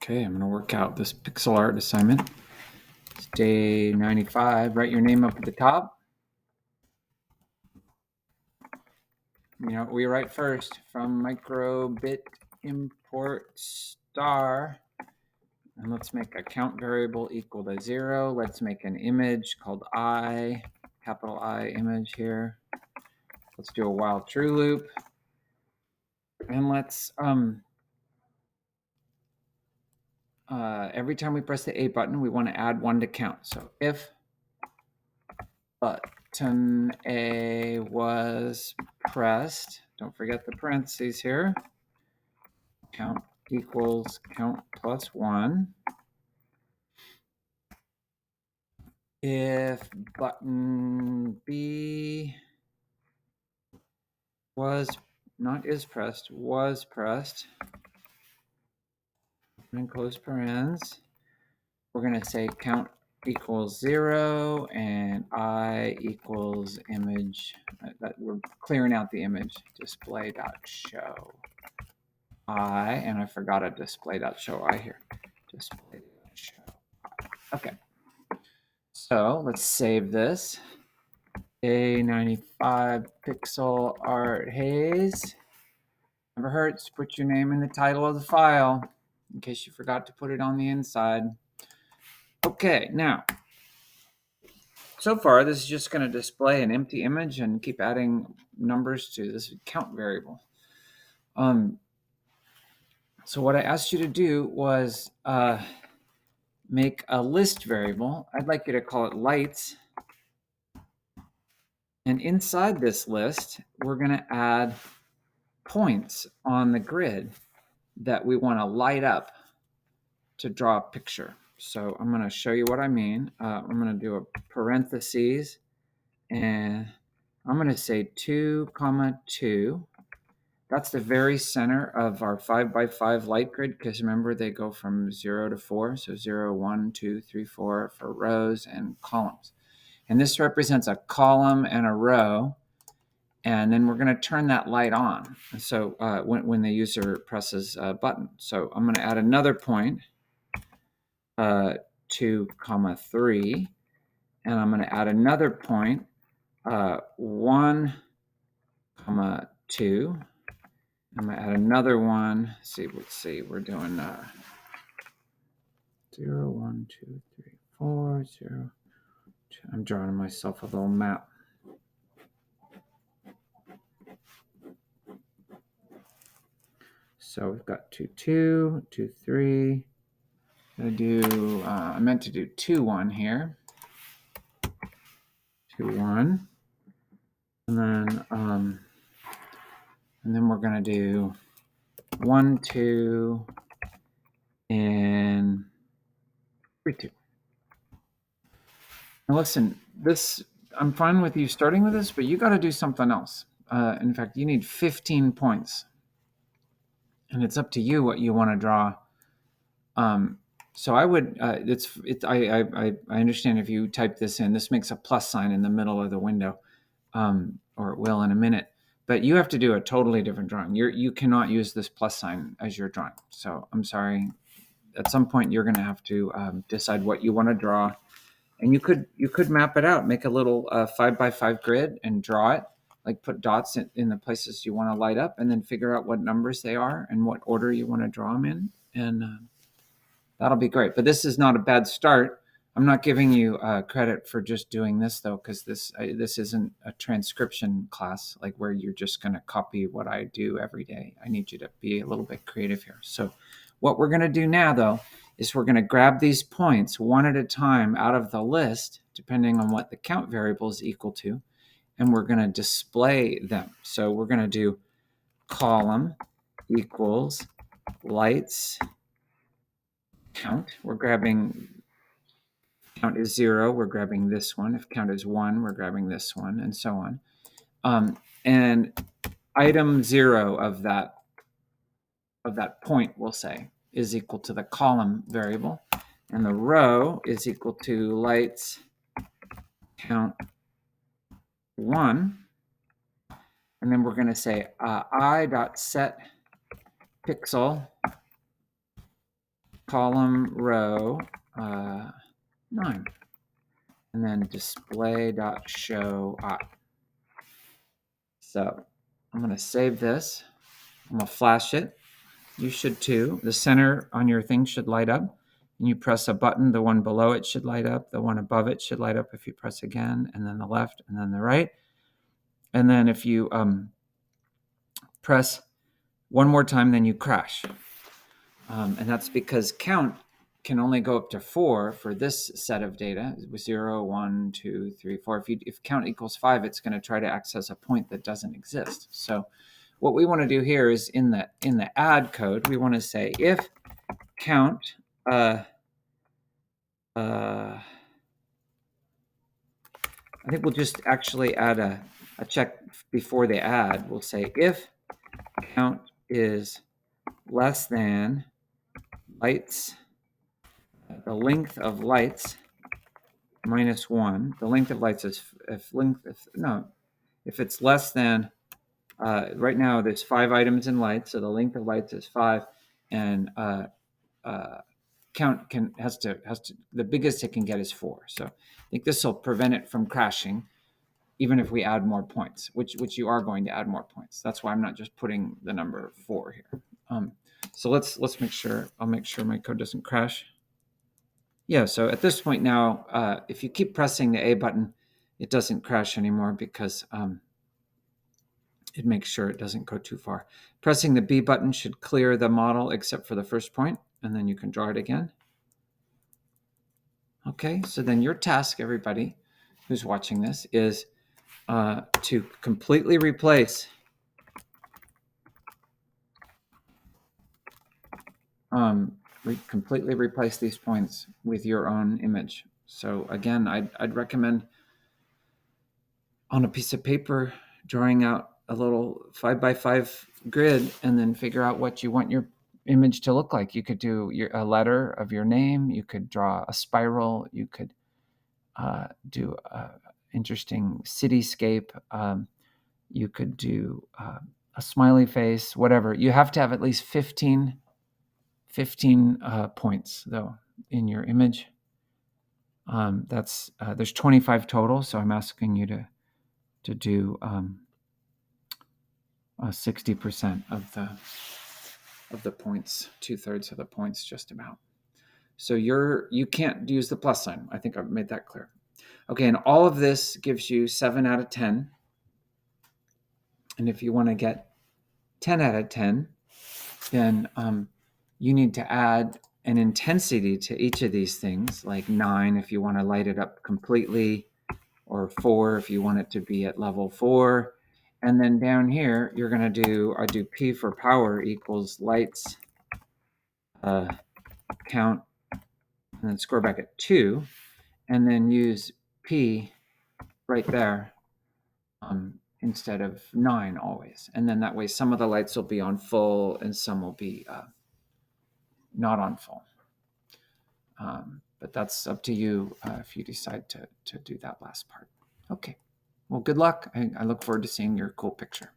Okay, I'm going to work out this pixel art assignment. It's day 95. Write your name up at the top. You know what we write first? From microbit import star. And let's make a count variable equal to 0. Let's make an image called I, capital I image here. Let's do a while true loop. And let's every time we press the A button, we want to add 1 to count. So if button A was pressed, don't forget the parentheses here, count equals count plus 1. If button B was, not is pressed, was pressed, and close parens, we're going to say count equals 0 and I equals image. We're clearing out the image, display.show I, and I forgot a display.show I here. Display.show I. Okay. So let's save this. day95 pixel art haze. Never hurts to put your name in the title of the file in case you forgot to put it on the inside. Okay, now, so far this is just going to display an empty image and keep adding numbers to this count variable. So what I asked you to do was make a list variable. I'd like you to call it lights. And inside this list, we're going to add points on the grid that we want to light up to draw a picture. So I'm going to show you what I mean. I'm going to do a parentheses, and I'm going to say 2, 2. That's the very center of our 5x5 light grid, because remember they go from 0 to 4. So 0, 1, 2, 3, 4 for rows and columns. And this represents a column and a row. And then we're going to turn that light on. So when the user presses a button. So I'm going to add another point, 2, 3. And I'm going to add another point, 1, 2. I'm going to add another one. Let's see. We're doing 0, 1, 2, 3, 4, 0, 2. I'm drawing myself a little map. So we've got 2, 2, 2, 3. I meant to do 2, 1 here. 2, 1. And then we're going to do 1, 2, and 3, 2. Now listen, I'm fine with you starting with this, but you got to do something else. In fact, you need 15 points. And it's up to you what you want to draw. So I would, I understand if you type this in, this makes a plus sign in the middle of the window, or it will in a minute. But you have to do a totally different drawing. You cannot use this plus sign as your drawing. So I'm sorry. At some point, you're going to have to decide what you want to draw. And you could map it out, make a little 5x5 grid and draw it. Like put dots in the places you want to light up, and then figure out what numbers they are and what order you want to draw them in. And that'll be great. But this is not a bad start. I'm not giving you credit for just doing this, though, because this isn't a transcription class, like where you're just going to copy what I do every day. I need you to be a little bit creative here. So what we're going to do now, though, is we're going to grab these points one at a time out of the list, depending on what the count variable is equal to, and we're going to display them. So we're going to do column equals lights count. We're grabbing count is 0, we're grabbing this one. If count is 1, we're grabbing this one, and so on. And item 0 of that point, we'll say, is equal to the column variable, and the row is equal to lights count 1. And then we're going to say I.set pixel column row 9. And then display.show op. So I'm going to save this. I'm going to flash it. You should too. The center on your thing should light up. And you press a button, the one below it should light up. The one above it should light up if you press again, and then the left, and then the right. And then if you press one more time, then you crash. And that's because count can only go up to 4 for this set of data, 0, 1, 2, 3, 4. If count equals 5, it's going to try to access a point that doesn't exist. So what we want to do here is in the add code, we want to say if count I think we'll just actually add a check before the add. We'll say if count is less than lights, the length of lights minus 1. The length of lights is if it's less than right now there's 5 items in lights, so the length of lights is 5, and count has to the biggest it can get is 4. So I think this will prevent it from crashing, even if we add more points, which you are going to add more points. That's why I'm not just putting the number 4 here. So let's make sure. I'll make sure my code doesn't crash. Yeah. So at this point now, if you keep pressing the A button, it doesn't crash anymore because it makes sure it doesn't go too far. Pressing the B button should clear the model except for the first point, and then you can draw it again. Okay, so then your task, everybody who's watching this, is to completely replace these points with your own image. So again, I'd recommend on a piece of paper drawing out a little 5x5 grid and then figure out what you want your image to look like. You could do a letter of your name. You could draw a spiral. You could do an interesting cityscape. You could do a smiley face, whatever. You have to have at least 15 points though in your image. There's 25 total, so I'm asking you to do 60% of the points, 2/3 of the points, just about. So you can't use the plus sign. I think I've made that clear. Okay, and all of this gives you 7 out of 10. And if you want to get 10 out of 10, then you need to add an intensity to each of these things, like 9 if you want to light it up completely, or 4 if you want it to be at level 4. And then down here, you're going to do P for power equals lights count, and then score back at 2, and then use P right there instead of 9 always. And then that way some of the lights will be on full and some will be not on full. But that's up to you if you decide to do that last part. Okay. Well, good luck. I look forward to seeing your cool picture.